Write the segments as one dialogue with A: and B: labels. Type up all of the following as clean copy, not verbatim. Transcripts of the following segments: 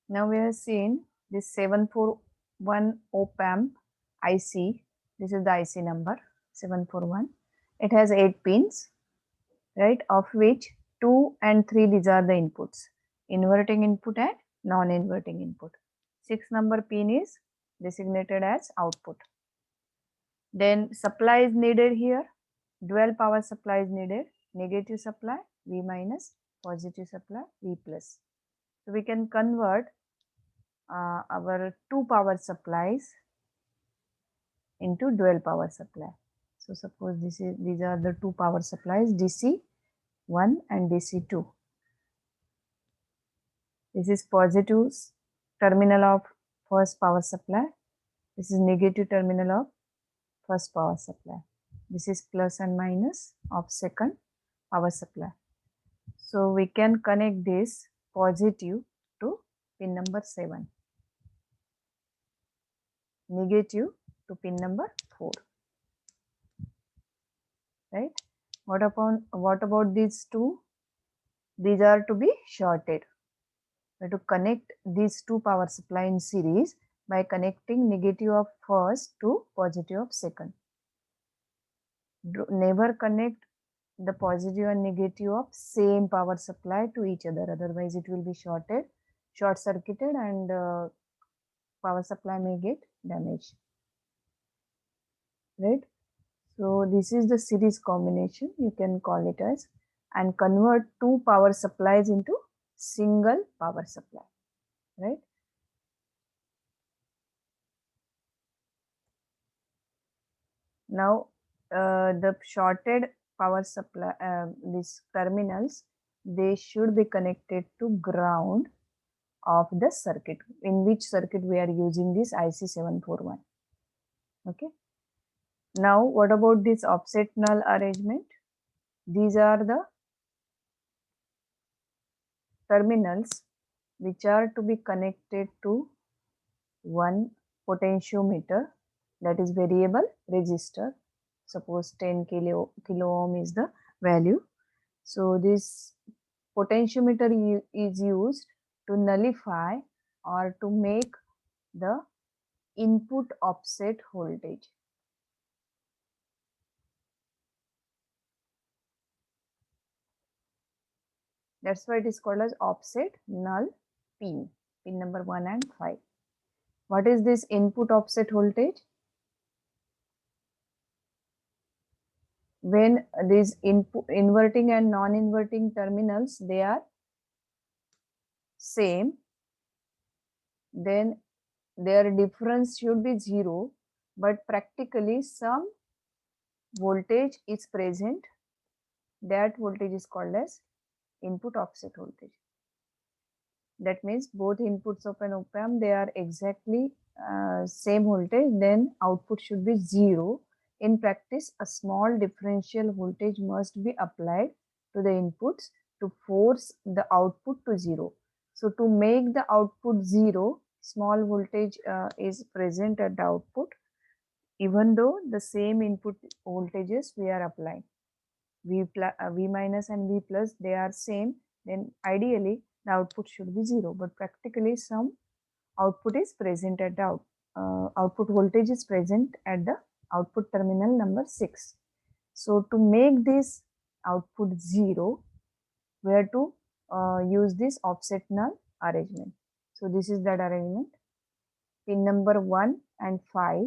A: Now we have seen this 741 op-amp IC. This is the IC number 741. It has 8 pins, right? Of which 2 and 3, these are the inputs, inverting input and non-inverting input. 6 number pin is designated as output. Then supply is needed here. Dual power supply is needed. Negative supply V minus, positive supply V plus. So we can convert our two power supplies into dual power supply. So suppose these are the two power supplies, DC1 and DC2. This is positive terminal of first power supply. This is negative terminal of first power supply. This is plus and minus of second power supply. So we can connect this positive to pin number 7, negative to pin number 4. Right? What about these two? These are to be shorted. We have to connect these two power supply in series by connecting negative of first to positive of second. Never connect the positive and negative of same power supply to each other, otherwise it will be short circuited, and power supply may get damaged. Right? So this is the series combination, you can call it as, and convert two power supplies into single power supply. Right? Now the shorted power supply, these terminals, they should be connected to ground of the circuit, in which circuit we are using this IC741. Okay. Now what about this offset null arrangement? These are the terminals which are to be connected to one potentiometer, that is variable resistor. Suppose 10 kilo ohm is the value. So this potentiometer is used to nullify or to make the input offset voltage. That's why it is called as offset null pin number 1 and 5. What is this input offset voltage? When these inverting and non-inverting terminals, they are same, then their difference should be 0, but practically some voltage is present. That voltage is called as input offset voltage. That means both inputs of an op-amp, they are exactly same voltage, then output should be 0. In practice, a small differential voltage must be applied to the inputs to force the output to 0. So to make the output 0, small voltage is present at the output, even though the same input voltages we are applying. V minus and V plus, they are same, then ideally the output should be 0, but practically some output is present at the output voltage is present at the output terminal number 6. So to make this output 0, we have to use this offset null arrangement. So this is that arrangement. Pin number 1 and 5,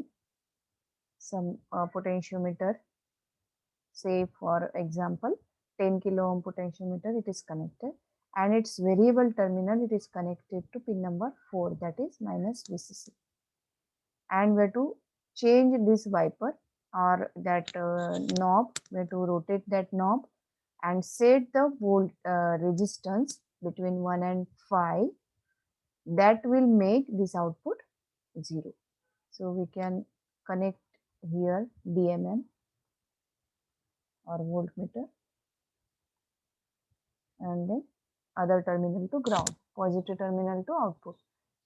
A: some potentiometer, say for example 10 kilo ohm potentiometer, it is connected, and its variable terminal, it is connected to pin number 4, that is minus VCC. And we have to change this wiper or that knob, we have to rotate that knob and set the volt resistance between 1 and 5. That will make this output 0. So we can connect here DMM or voltmeter, and then other terminal to ground, positive terminal to output.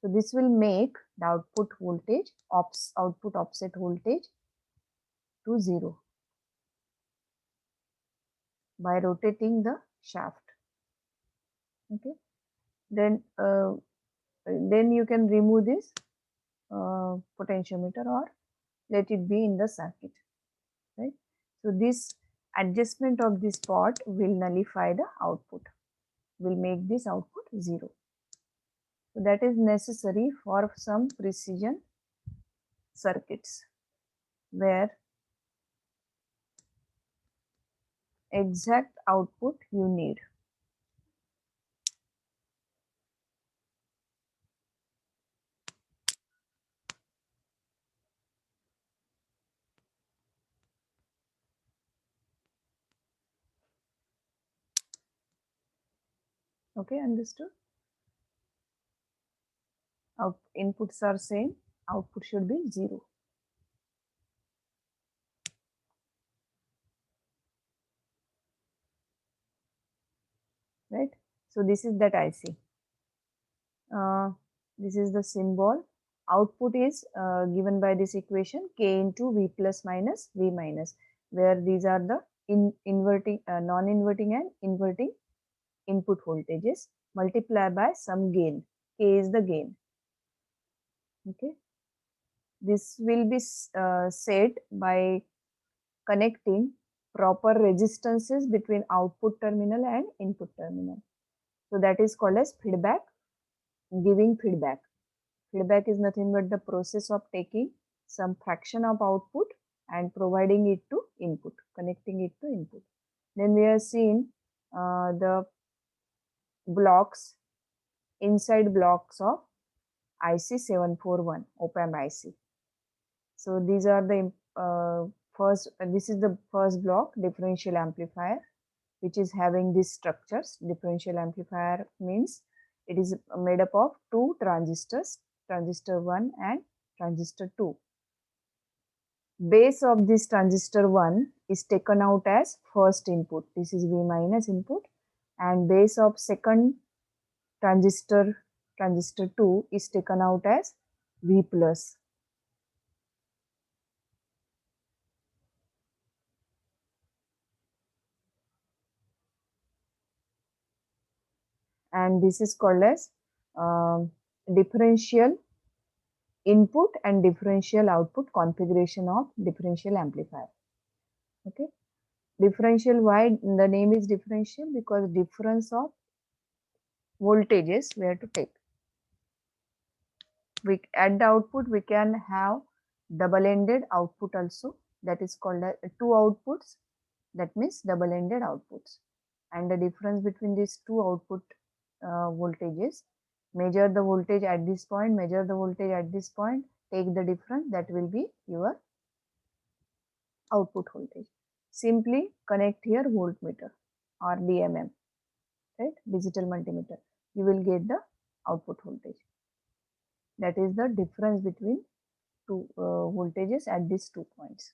A: So this will make the output voltage, output offset voltage to 0 by rotating the shaft. Okay. Then then you can remove this potentiometer or let it be in the circuit, right? So this adjustment of this pot will nullify the output, will make this output 0. So that is necessary for some precision circuits where exact output you need. Okay, understood? Inputs are same, output should be 0. Right? So this is that IC. This is the symbol. Output is given by this equation K into V plus minus V minus, where these are the inverting, non-inverting and inverting input voltages multiplied by some gain. K is the gain. Okay. This will be set by connecting proper resistances between output terminal and input terminal. So that is called as feedback, giving feedback. Feedback is nothing but the process of taking some fraction of output and providing it to input, connecting it to input. Then we have seen the blocks, inside blocks of IC741, op-amp IC. So these are the this is the first block, differential amplifier, which is having these structures. Differential amplifier means it is made up of two transistors, transistor 1 and transistor 2. Base of this transistor 1 is taken out as first input. This is V minus input, and base of second transistor 2 is taken out as V plus. And this is called as differential input and differential output configuration of differential amplifier. Okay, differential, why the name is differential? Because difference of voltages we have to take. We at the output we can have double-ended output also, that is called as two outputs, that means double-ended outputs. And the difference between these two output voltages, measure the voltage at this point, measure the voltage at this point, take the difference, that will be your output voltage. Simply connect here voltmeter or DMM, right, digital multimeter, you will get the output voltage. That is the difference between two voltages at these 2 points.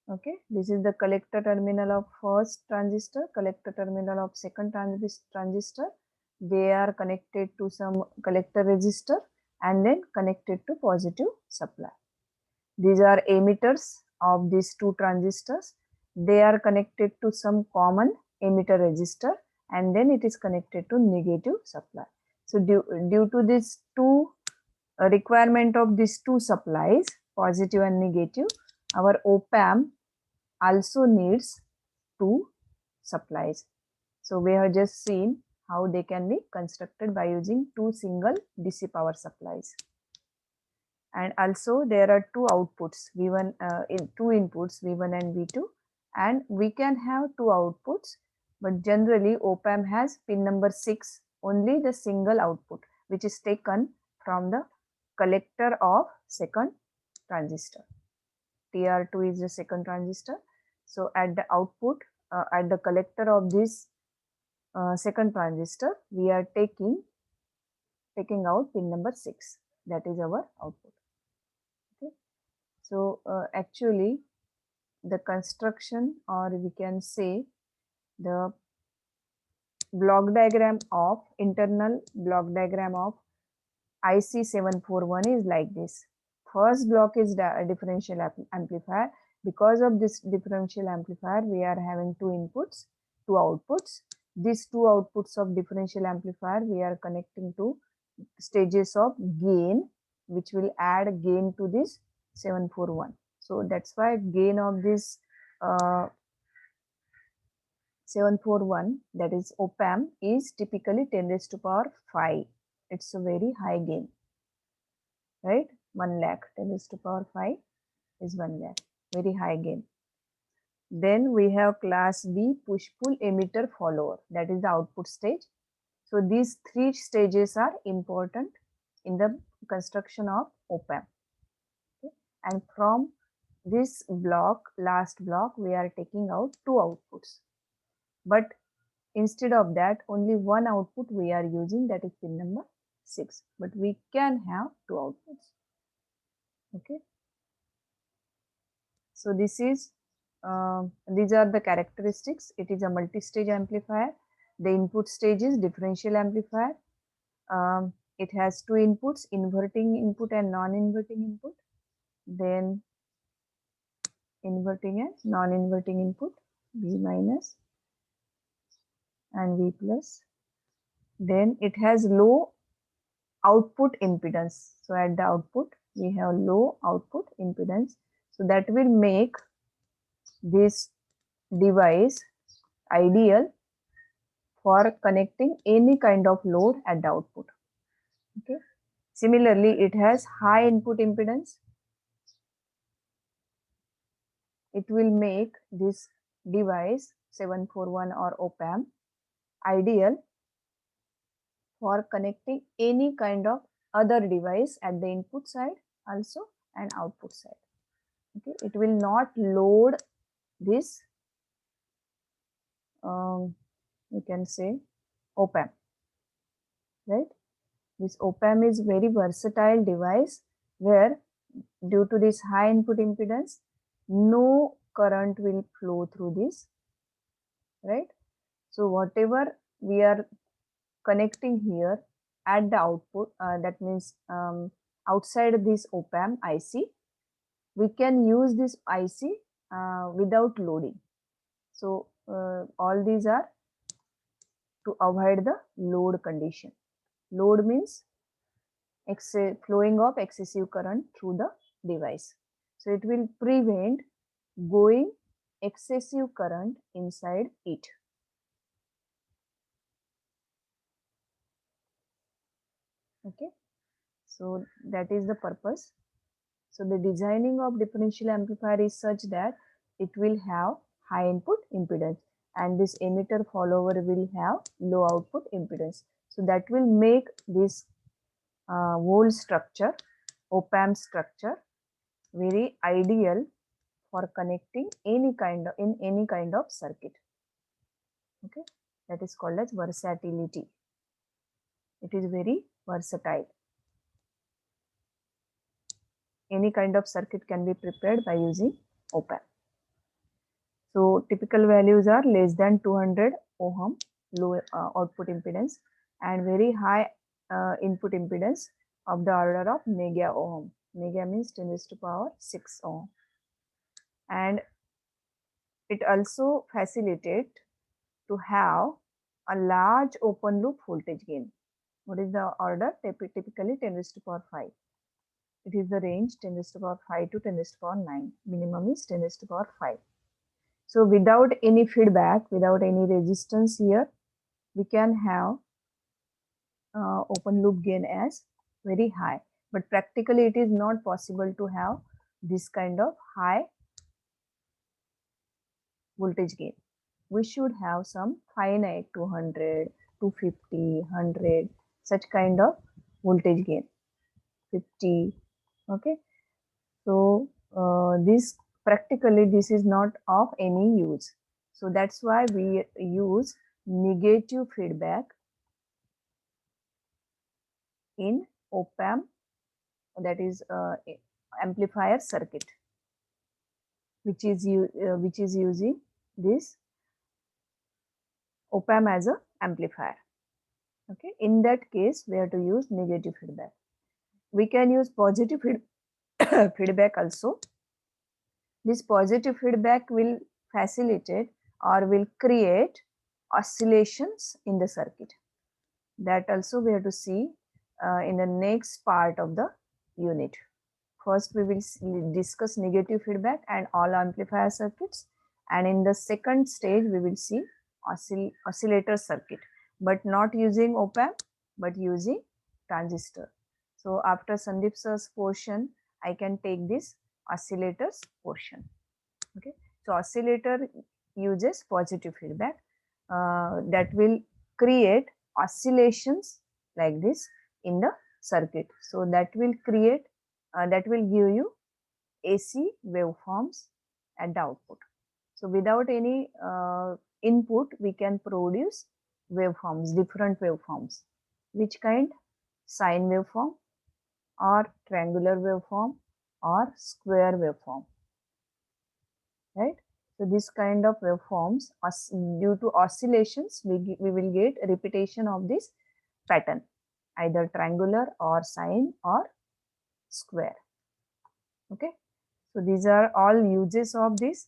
A: Okay, this is the collector terminal of first transistor, collector terminal of second transistor. They are connected to some collector resistor and then connected to positive supply. These are emitters of these two transistors. They are connected to some common emitter resistor and then it is connected to negative supply. So due to these two requirement of these two supplies, positive and negative, our op-amp also needs two supplies. So we have just seen how they can be constructed by using two single DC power supplies. And also there are two outputs, V1 in two inputs, V1 and V2, and we can have two outputs, but generally op-amp has pin number 6, only the single output, which is taken from the collector of second transistor. TR2 is the second transistor. So at the output, at the collector of this second transistor, we are taking out pin number 6. That is our output. Okay. So actually, the construction, or we can say the block diagram of internal block diagram of IC741 is like this. First block is differential amplifier. Because of this differential amplifier, we are having two inputs, two outputs. these two outputs of differential amplifier we are connecting to stages of gain, which will add gain to this 741. So that's why gain of this 741, that is op-amp, is typically 10 raised to power 5. It's a very high gain, right? 1 lakh, 10 raised to power 5 is 1 lakh, very high gain. Then we have class B, push-pull emitter follower, that is the output stage. So these three stages are important in the construction of op-amp. Okay? And from this block, last block, we are taking out two outputs. But instead of that, only one output we are using, that is pin number 6. But we can have two outputs. Okay. So this is these are the characteristics. It is a multi-stage amplifier. The input stage is differential amplifier. It has two inputs, inverting input and non-inverting input. Then inverting and non-inverting input, V minus and V plus. Then it has low output impedance. So at the output, we have low output impedance. So that will make this device ideal for connecting any kind of load at the output. Okay. Similarly, it has high input impedance. It will make this device 741 or op-amp ideal for connecting any kind of other device at the input side also and output side. Okay, it will not load this you can say op-amp, right? This op-amp is very versatile device where due to this high input impedance, no current will flow through this, right? So whatever we are connecting here at the output, that means outside this op-amp IC, we can use this IC without loading. So all these are to avoid the load condition. Load means flowing of excessive current through the device. So it will prevent going excessive current inside it. Okay, so that is the purpose. So the designing of differential amplifier is such that it will have high input impedance and this emitter follower will have low output impedance. So that will make this whole structure, op-amp structure, very ideal for connecting any kind of circuit. Okay, that is called as versatility. It is very versatile. Any kind of circuit can be prepared by using op-amp. So typical values are less than 200 ohm low output impedance and very high input impedance of the order of mega ohm. Mega means 10 raised to power 6 ohm. And it also facilitates to have a large open loop voltage gain. What is the order? Typically 10 raised to power 5. It is the range 10 raised to power 5 to 10 raised to power 9. Minimum is 10 raised to power 5. So without any feedback, without any resistance here, we can have open loop gain as very high. But practically it is not possible to have this kind of high voltage gain. We should have some finite 200, 250, 100, such kind of voltage gain, 50. Okay. So this practically this is not of any use. So that's why we use negative feedback in op-amp, that is amplifier circuit, which is using this op-amp as a amplifier. Okay, in that case we have to use negative feedback. We can use positive feedback also. This positive feedback will facilitate or will create oscillations in the circuit. That also we have to see in the next part of the unit. First we will discuss negative feedback and all amplifier circuits, and in the second stage we will see oscillator circuit, but not using op-amp but using transistor. So after Sandeep sir's portion, I can take this oscillators portion. Okay, so oscillator uses positive feedback that will create oscillations like this in the circuit. So that will create that will give you AC waveforms at the output. So without any input, we can produce waveforms, different waveforms. Which kind? Sine waveform or triangular waveform or square waveform, right? So this kind of waveforms, due to oscillations, we will get repetition of this pattern, either triangular or sine or square. Okay, so these are all uses of this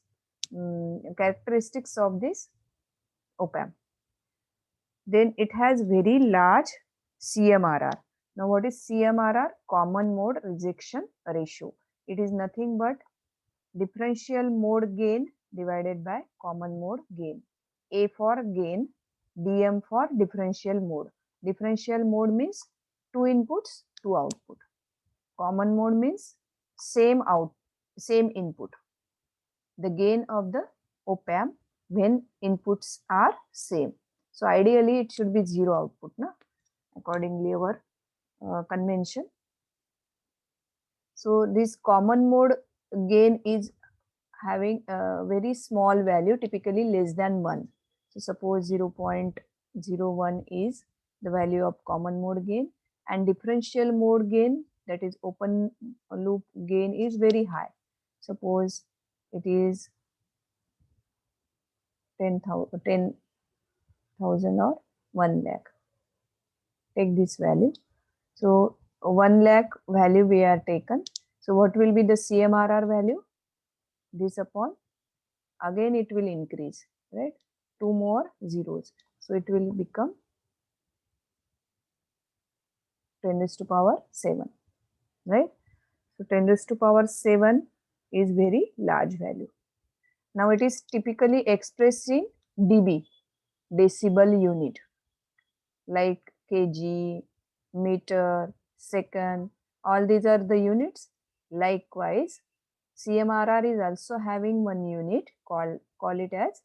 A: characteristics of this op-amp. Then it has very large CMRR. Now what is CMRR? Common mode rejection ratio. It is nothing but differential mode gain divided by common mode gain. A for gain, DM for differential mode. Differential mode means two inputs, two output. Common mode means same input. The gain of the op-amp when inputs are same. So ideally it should be zero output, na? Accordingly our convention. So this common mode gain is having a very small value, typically less than 1. So suppose 0.01 is the value of common mode gain, and differential mode gain, that is open loop gain, is very high. Suppose it is 10,000 or 1 lakh. Take this value. So 1 lakh value we are taken. So what will be the CMRR value? This upon, again it will increase, right? 2 more zeros. So it will become 10 raised to power 7, right? So 10 raised to power 7 is very large value. Now it is typically expressed in dB, decibel unit, like kg, meter, second, all these are the units. Likewise, CMRR is also having one unit, call it as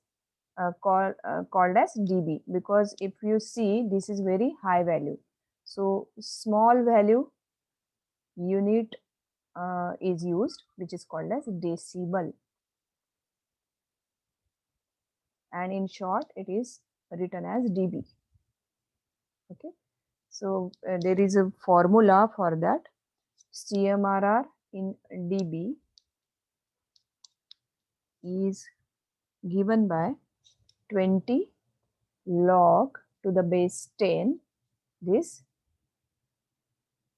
A: called as dB, because if you see, this is very high value. So small value unit is used, which is called as decibel, and in short it is written as dB. Okay, so there is a formula for that. CMRR in dB is given by 20 log to the base 10 this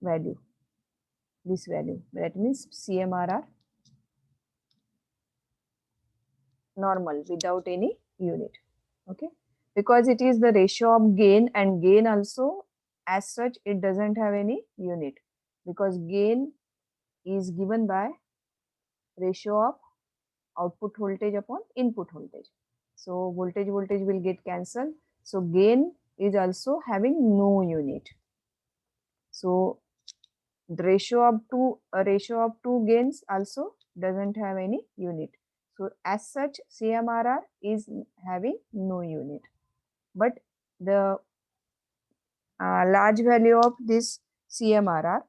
A: value, that means CMRR normal without any unit. Okay, because it is the ratio of gain, and gain also as such it doesn't have any unit, because gain is given by ratio of output voltage upon input voltage. So voltage will get cancelled. So gain is also having no unit. So the ratio of two gains also doesn't have any unit. So as such CMRR is having no unit, but the large value of this CMRR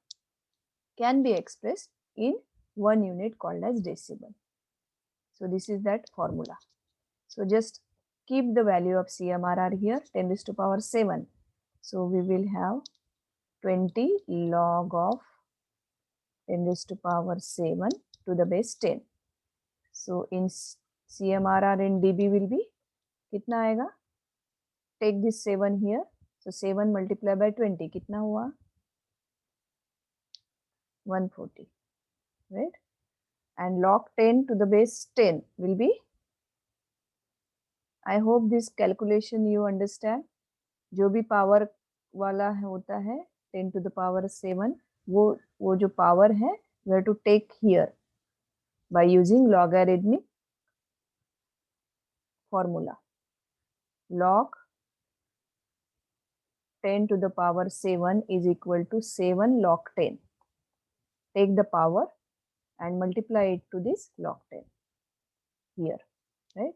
A: can be expressed in one unit called as decibel. So this is that formula. So just keep the value of CMRR here, 10 raised to power 7. So we will have 20 log of 10 raised to power 7 to the base 10. So in CMRR in dB will be कितना आएगा? Take this 7 here. So 7 multiplied by 20 कितना हुआ? 140, right? And log 10 to the base 10 will be I hope this calculation you understand. जो भी power वाला होता है 10 to the power 7, वो जो पावर है we have to take here by using logarithmic formula. Log 10 to the power 7 is equal to 7 log 10. Take the power and multiply it to this log 10 here, right?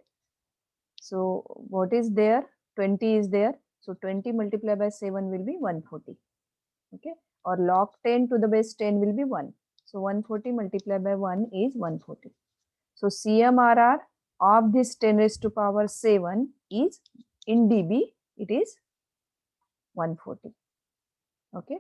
A: So what is there? 20 is there. So 20 multiplied by 7 will be 140. Okay. Or log 10 to the base 10 will be 1. So 140 multiplied by 1 is 140. So CMRR of this 10 raised to power 7 is in dB, it is 140. Okay.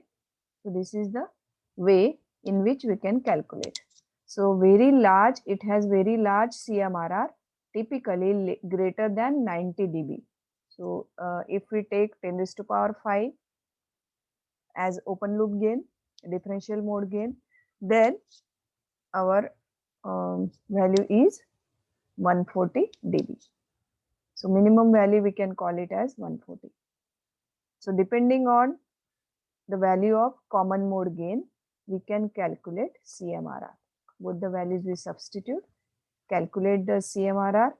A: So this is the way in which we can calculate. So very large, it has very large CMRR, typically greater than 90 dB. So if we take 10 raised to power 5 as open loop gain, differential mode gain, then our value is 140 dB. So minimum value we can call it as 140. So depending on the value of common mode gain, we can calculate CMRR. Both the values we substitute, calculate the CMRR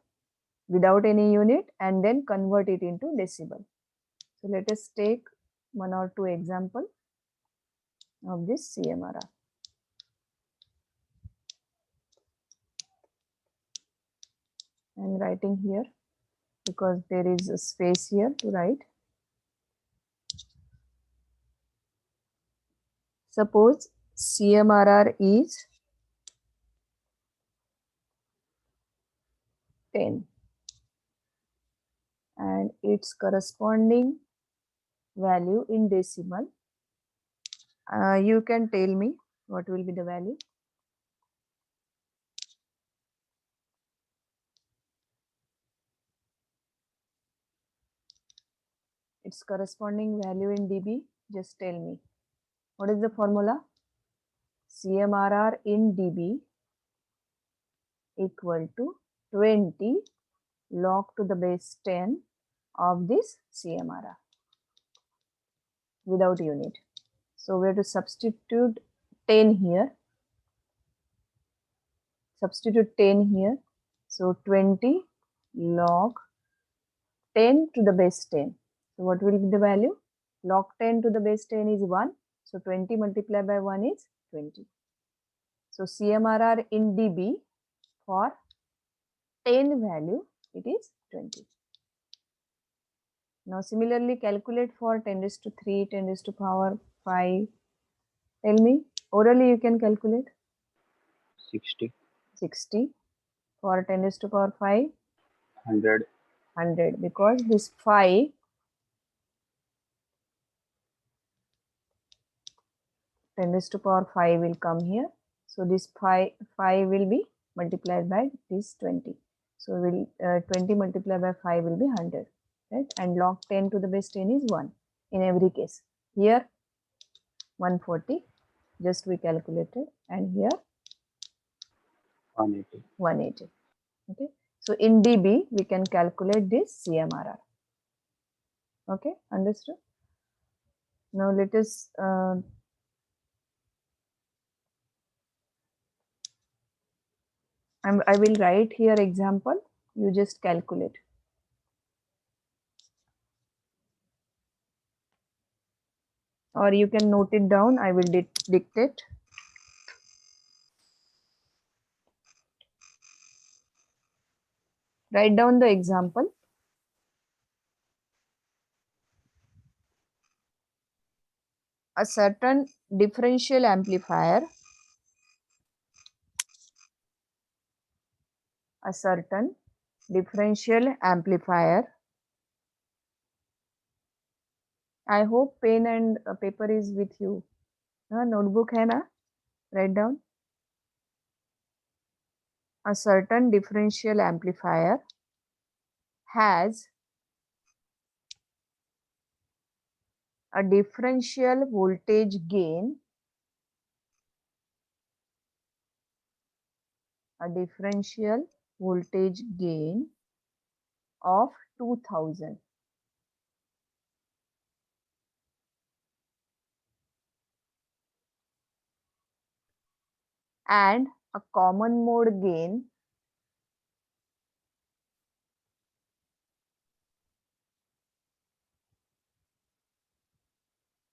A: without any unit and then convert it into decibel. So let us take one or two example of this CMRR. I am writing here because there is a space here to write. Suppose CMRR is 10 and its corresponding value in decimal. You can tell me what will be the value. Its corresponding value in dB, just tell me. What is the formula? CMRR in dB equal to 20 log to the base 10 of this CMRR without unit. So we have to substitute 10 here. Substitute 10 here. So 20 log 10 to the base 10. So what will be the value? Log 10 to the base 10 is 1. So 20 multiplied by 1 is 20. So CMRR in dB for 10 value, it is 20. Now similarly calculate for 10 raised to 3, 10 raised to power 5. Tell me, orally you can calculate.
B: 60.
A: 60. For 10 raised to power 5.
B: 100.
A: 100, because this 5 10 raised to power 5 will come here. So this 5 will be multiplied by this 20. So will 20 multiplied by 5 will be 100, right? And log 10 to the base 10 is 1 in every case. Here 140, just we calculated, and here
B: 180.
A: 180. Okay. So in dB we can calculate this CMRR. Okay, understood? Now let us I will write here example, you just calculate. Or you can note it down, I will dictate. Write down the example. A certain differential amplifier, I hope pen and paper is with you. Notebook hai na? Write down. A certain differential amplifier has a differential voltage gain of 2000. And a common mode gain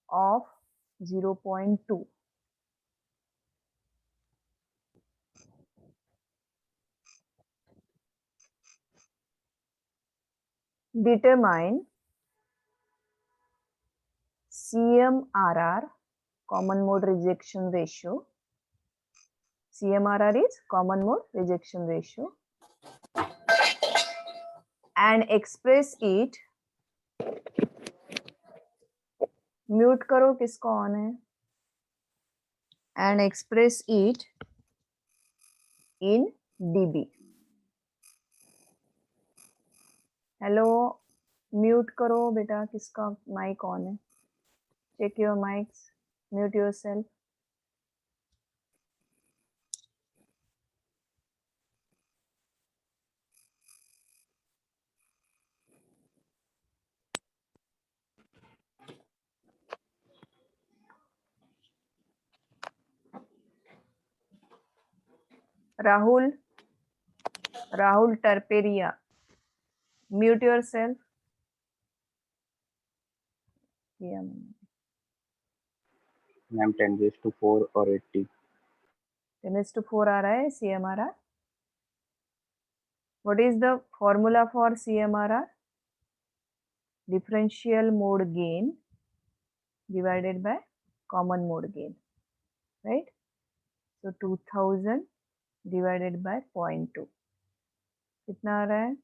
A: of 0.2. Determine CMRR, common mode rejection ratio. CMRR is common mode rejection ratio, and express it. Mute करो, किसको on है? And express it in dB. Hello, mute करो बेटा, किसका mic on है? Check your mics, mute yourself. Rahul Tarperia, mute yourself. Yeah.
B: Ma'am 10⁴ और 80.
A: 10⁴ आ रहा है CMRR. What is the formula for CMRR? Differential mode gain divided by common mode gain, right? So 2000 divided by 0.2 कितना आ रहा है?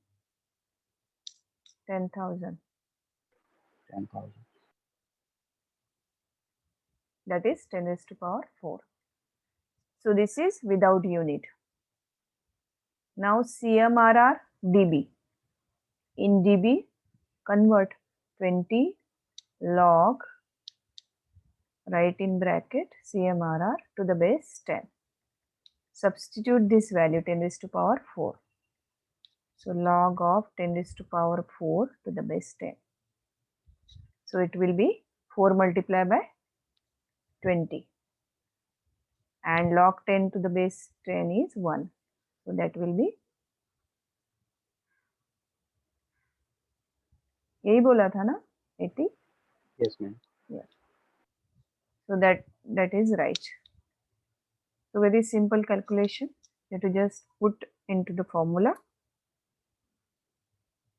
A: 10,000.
B: 10,000.
A: That is 10⁴. So this is without unit. Now CMRR dB. In dB, convert 20 log, write in bracket CMRR to the base 10. Substitute this value 10⁴. So log of 10⁴ to the base 10. So it will be 4 multiplied by 20. And log 10 to the base 10 is 1. So that will be, यही बोला था ना, 80?
B: Yes, ma'am.
A: Yeah. So that is right. So very simple calculation. You have to just put into the formula.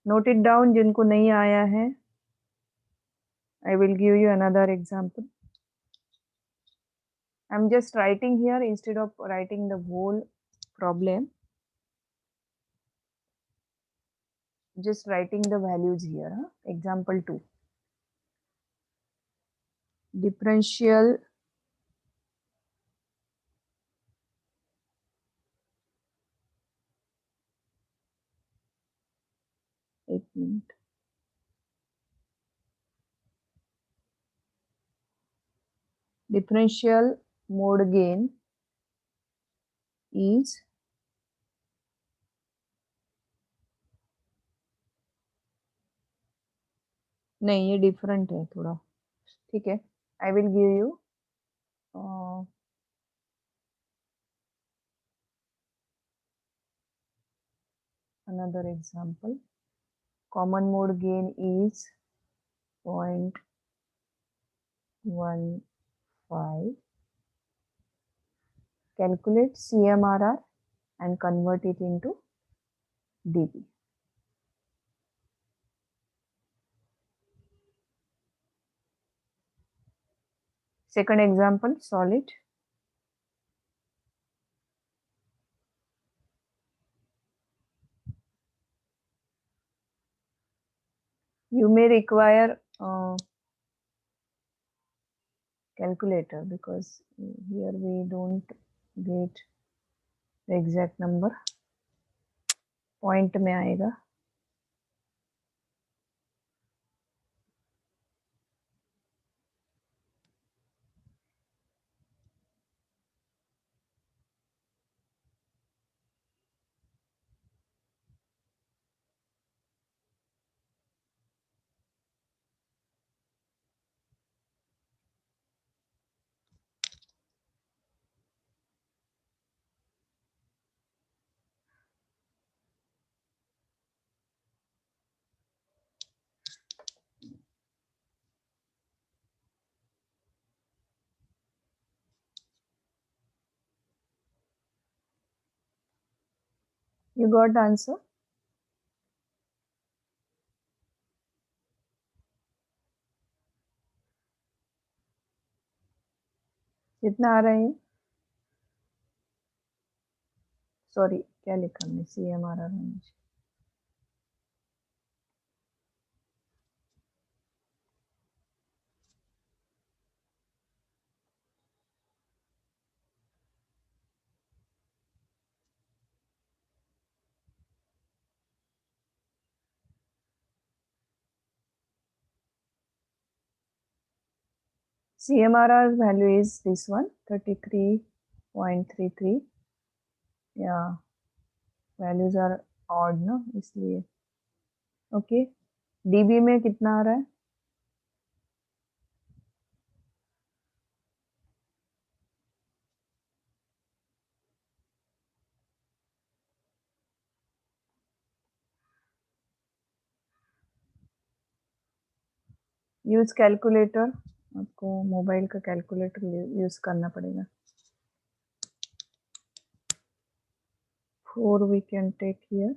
A: Note it down जिनको नहीं आया है. I will give you another example. I'm just writing here instead of writing the whole problem. Just writing the values here. Huh? Example 2. Differential differential mode gain is नहीं, ये different है थोड़ा. ठीक है, I will give you another example. Common mode gain is 0.15. Calculate CMRR and convert it into dB. Second example, solve it. You may require calculator because here we don't get the exact number. Point में आएगा. You got the answer? कितना आ रहा है? Sorry, क्या लिखा हमने? CMRR होना चाहिए। CMRR value is this one, 33.33. Yeah, values are odd ना, इसलिए. Okay, DB में कितना आ रहा है? Use calculator. आपको मोबाइल का कैलकुलेटर यूज करना पड़ेगा. 4 we can take here.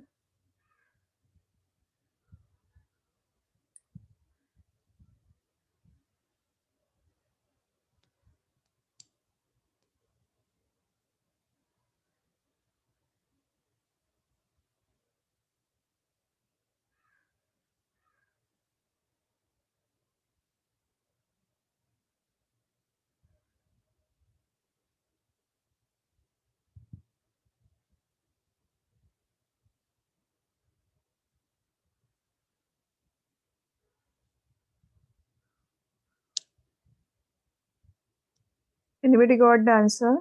A: Anybody got the answer?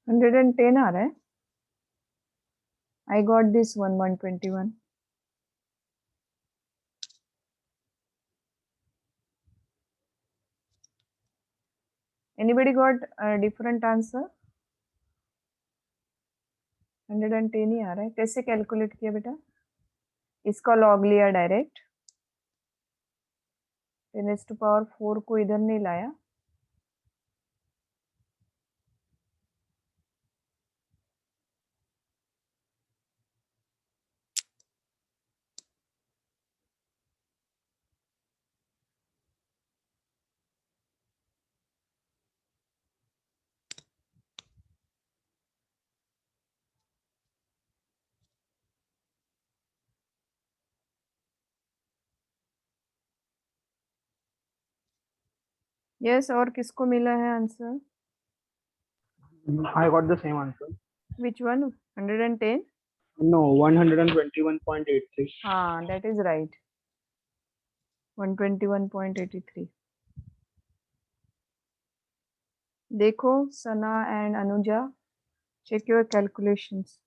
A: Hundred and 10 आ रहा है. I got this one, 121. Anybody got a different answer? 110 ही आ रहा है. कैसे कैलकुलेट किया बेटा? इसका लॉग लिया डायरेक्ट. 10⁴ को इधर नहीं लाया. यस, और किसको मिला है answer?
C: I got the same answer.
A: Which one? 110?
C: No, 121.83.
A: हाँ, that is right. 121.83. देखो सना and Anuja, check your calculations.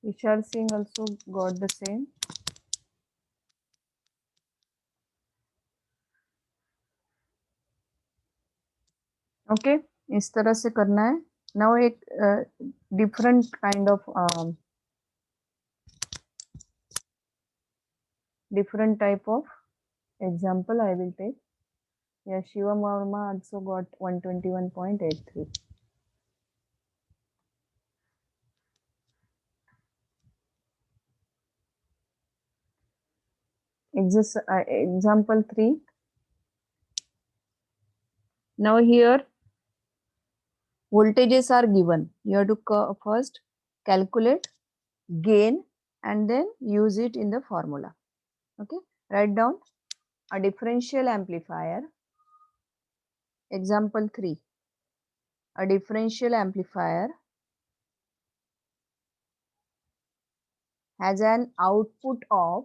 A: Vishal Singh also got the same. Okay, इस तरह से करना है. Now एक different kind of different type of example I will take. Yeah, Shiva Varma also got 121.83. Example 3. Now here voltages are given. You have to first calculate gain and then use it in the formula. Okay, write down a differential amplifier. Example 3. A differential amplifier has an output of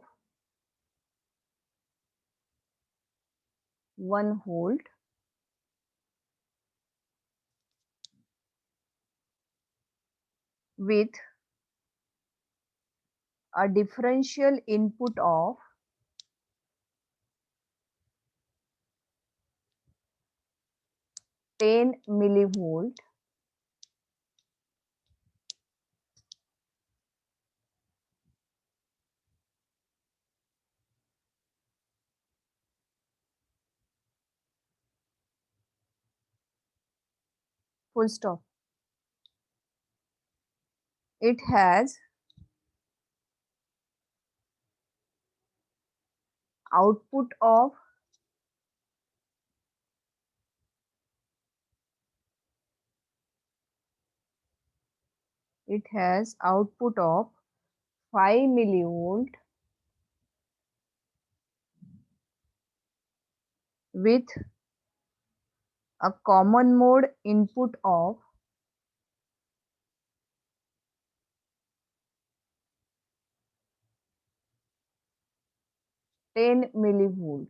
A: 1 volt with a differential input of 10 millivolt full stop. It has output of 5 millivolt with a common mode input of 10 millivolt.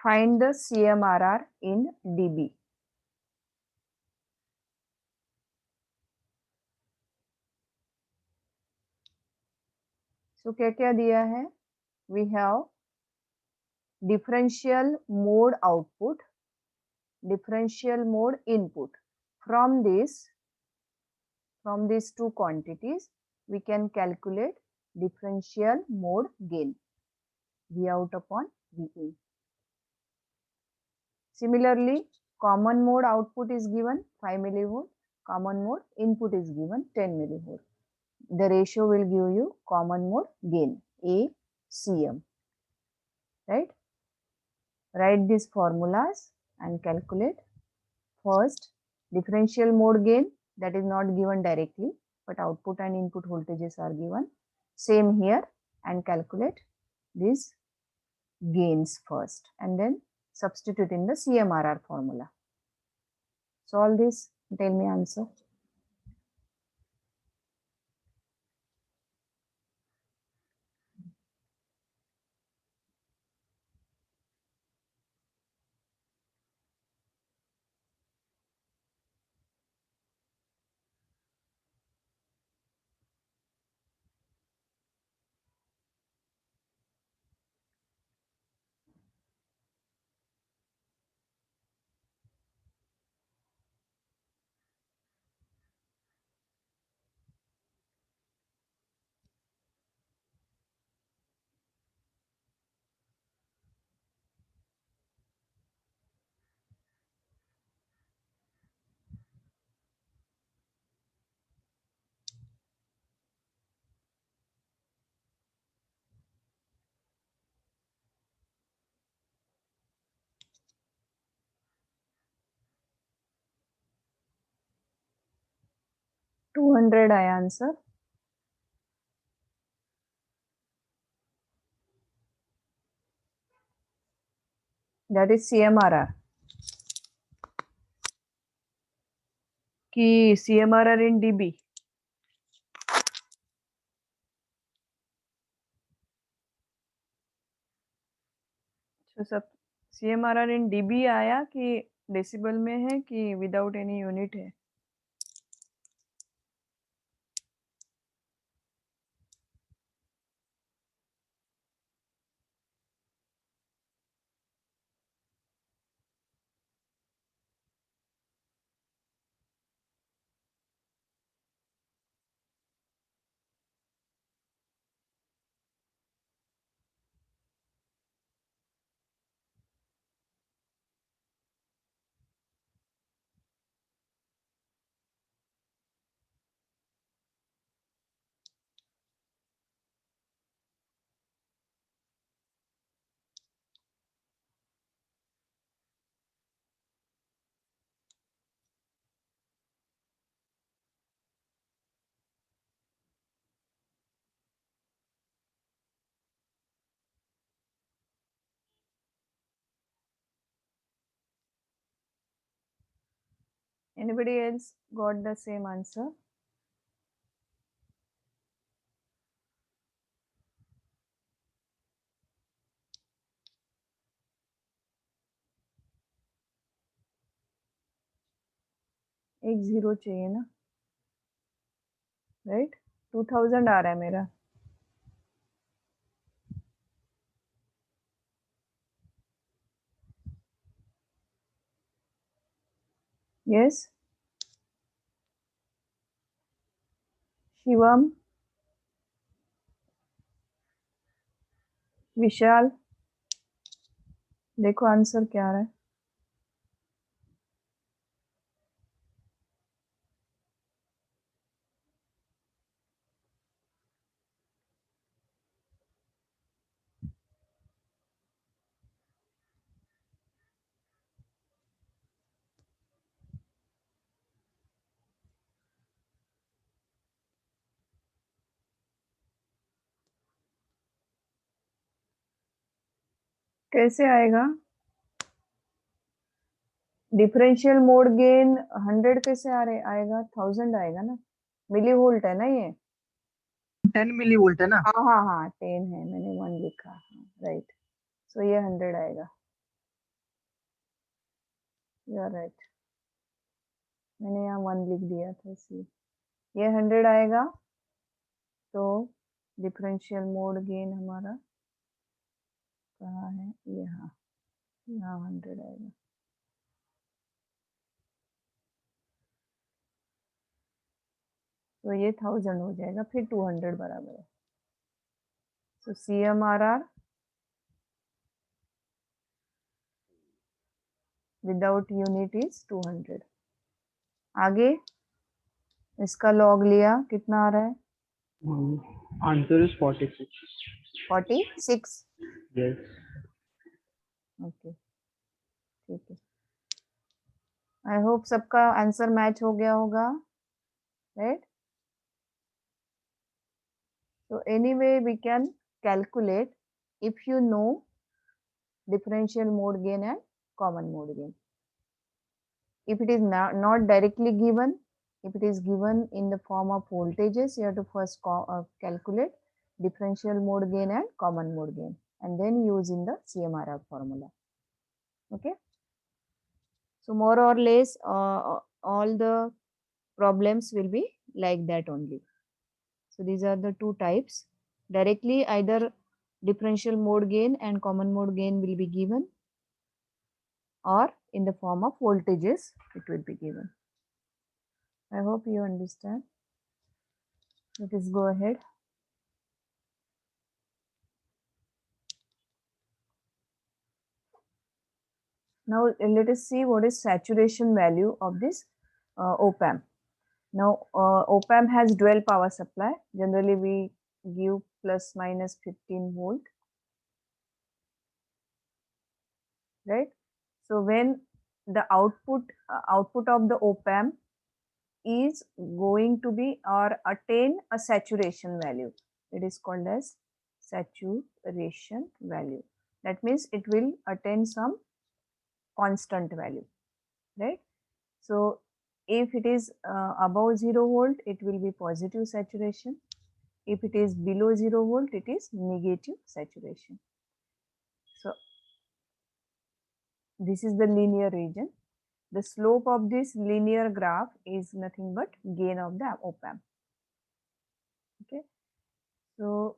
A: Find the CMRR in dB. So क्या क्या दिया है? We have differential mode output, differential mode input. From these two quantities, we can calculate differential mode gain, V out upon V in. Similarly, common mode output is given 5 millivolt, common mode input is given 10 millivolt. The ratio will give you common mode gain, ACM, right? Write these formulas and calculate. First, differential mode gain, that is not given directly, but output and input voltages are given. Same here, and calculate these gains first and then substitute in the CMRR formula. Solve this, tell me answer. $200 I answer. That is CMRR. कि CMRR in dB. तो सब CMRR in dB आया कि decibel में है कि without any unit है? Anybody else got the same answer? एक जीरो चाहिए ना, राइट? 2000 आ रहा है मेरा. Yes, शिवम, विशाल, देखो आंसर क्या आ रहा है. कैसे आएगा? डिफरेंशियल मोड गेन 100 कैसे आएगा? 1000 आएगा ना. मिली वोल्ट है ना ये.
C: 10 मिलीवोल्ट है ना.
A: हाँ हाँ हाँ, 10 है, मैंने 1 लिखा. राइट. सो ये 100 आएगा. यू आर राइट, मैंने यहाँ 1 लिख दिया था इसलिए. ये 100 आएगा. तो डिफरेंशियल मोड गेन हमारा कहाँ है? यहाँ, यहाँ 100 आएगा. तो ये 1000 हो जाएगा, फिर 200 बराबर है. सो CMRR विदाउट यूनिट इज 200. आगे इसका लॉग लिया, कितना आ रहा है?
C: Answer is 46.
A: 46.
C: यस.
A: ओके, ठीक है. आई होप सबका आंसर मैच हो गया होगा, right? So anyway, we can calculate if you know differential mode gain and common mode gain. If it is not directly given, if it is given in the form of voltages, you have to first calculate differential mode gain and common mode gain, and then use in the CMRR formula. Okay. So more or less, all the problems will be like that only. So these are the two types. Directly, either differential mode gain and common mode gain will be given, or in the form of voltages it will be given. I hope you understand. Let us go ahead. Now let us see what is saturation value of this op-amp. Now op-amp has dual power supply. Generally we give plus minus 15 volt, right? So when the output of the op-amp is going to be or attain a saturation value, it is called as saturation value. That means it will attain some constant value, right? So if it is above 0 volt, it will be positive saturation. If it is below 0 volt, it is negative saturation. So this is the linear region. The slope of this linear graph is nothing but gain of the op-amp. Okay. So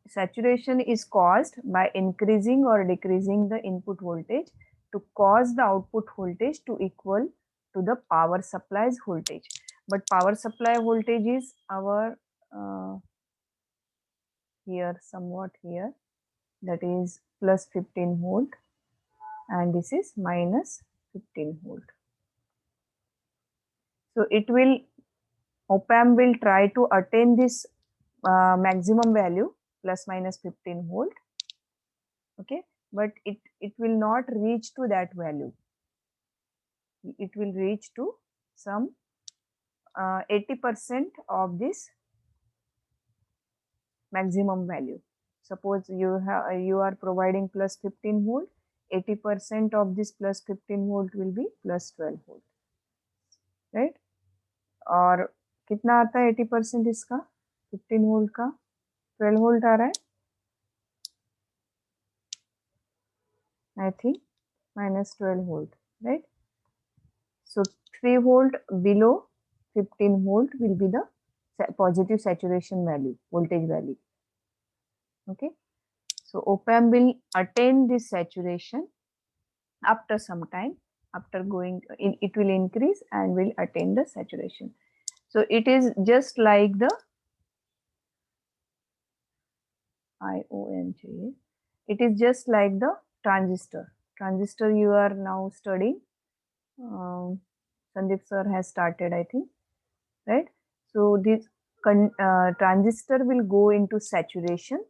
A: saturation is caused by increasing or decreasing the input voltage to cause the output voltage to equal to the power supply's voltage. But power supply voltage is our here, somewhat here, that is plus 15 volt, and this is minus 15 volt. So it will, op-amp will try to attain this maximum value plus minus 15 volt. Okay, but it will not reach to that value. It will reach to some 80% of this maximum value. Suppose you are providing plus 15 volt, 80% of this plus 15 volt will be plus 12 volt. Right. और कितना आता है 80% इसका, 15 volt का 12 volt आ रहा है I think, -12 volt, right? So 3 volt below 15 volt will be the positive saturation value, voltage value. Okay. So op-amp will attain this saturation after some time, after going in, it will increase and will attain the saturation. So it is just like the ION. It is just like the transistor. Transistor you are now studying. Sandeep sir has started, I think, right? So this transistor will go into saturation,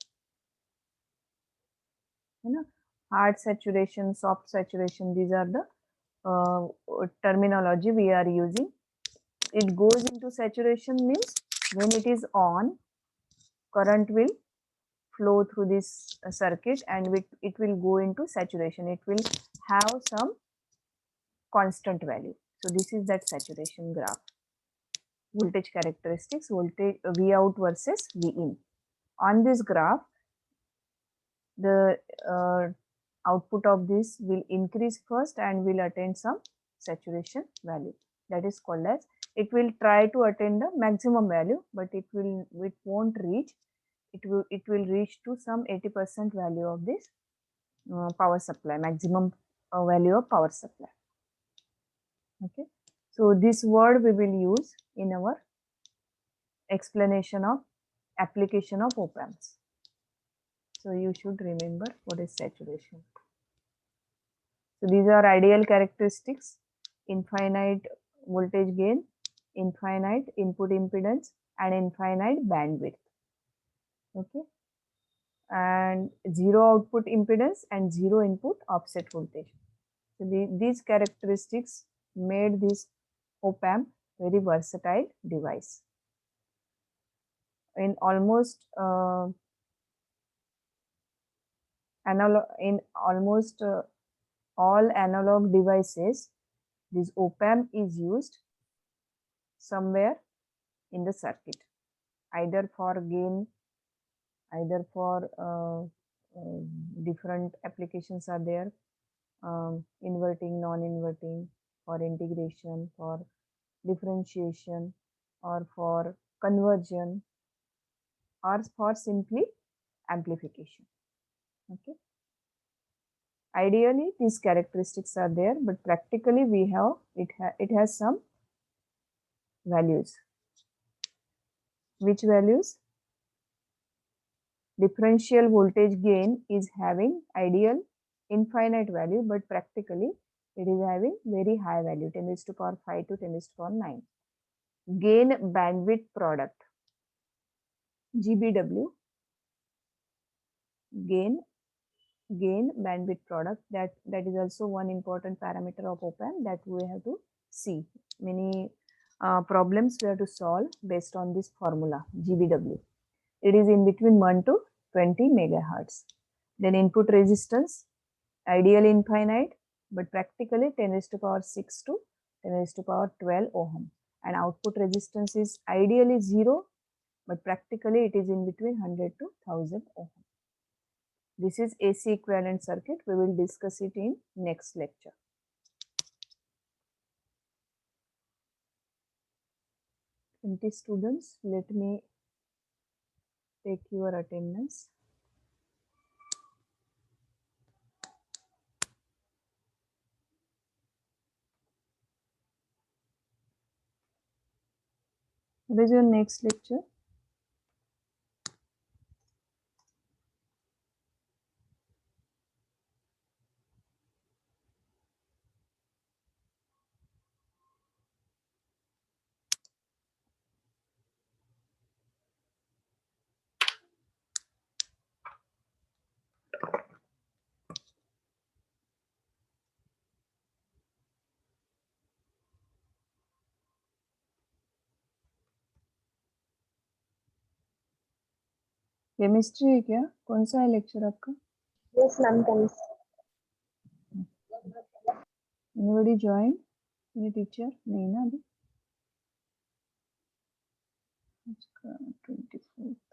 A: hard saturation, soft saturation. These are the terminology we are using. It goes into saturation means when it is on, current will flow through this circuit and it will go into saturation. It will have some constant value. So this is that saturation graph. Voltage characteristics, voltage V out versus V in. On this graph, the output of this will increase first and will attain some saturation value. That is called as, it will try to attain the maximum value, but it won't reach. It will reach to some 80% value of this power supply, maximum value of power supply. Okay, so this word we will use in our explanation of application of op-amps. So you should remember what is saturation. So these are ideal characteristics: infinite voltage gain, infinite input impedance, and infinite bandwidth. Okay, and zero output impedance and zero input offset voltage. So these characteristics made this op-amp very versatile device. In almost all analog devices, this op-amp is used somewhere in the circuit, either for gain, either for different applications are there, inverting, non-inverting, for integration, for differentiation, or for conversion, or for simply amplification. Okay. Ideally, these characteristics are there, but practically we have it has some values. Which values? Differential voltage gain is having ideal infinite value, but practically it is having very high value, 10 raised to power 5 to 10 raised to power 9. Gain bandwidth product, GBW, gain bandwidth product, that is also one important parameter of op-amp that we have to see. Many problems we have to solve based on this formula, GBW. It is in between 1 to 20 megahertz. Then input resistance, ideal infinite, but practically 10 raised to power 6 to 10 raised to power 12 ohm. And output resistance is ideally 0, but practically it is in between 100 to 1000 ohm. This is AC equivalent circuit. We will discuss it in next lecture. Students, let me take your attendance. What is your next lecture? Chemistry है क्या? कौन सा है lecture आपका?
D: Yes ma'am, chemistry.
A: Anybody join? Any teacher? नहीं ना अभी? 24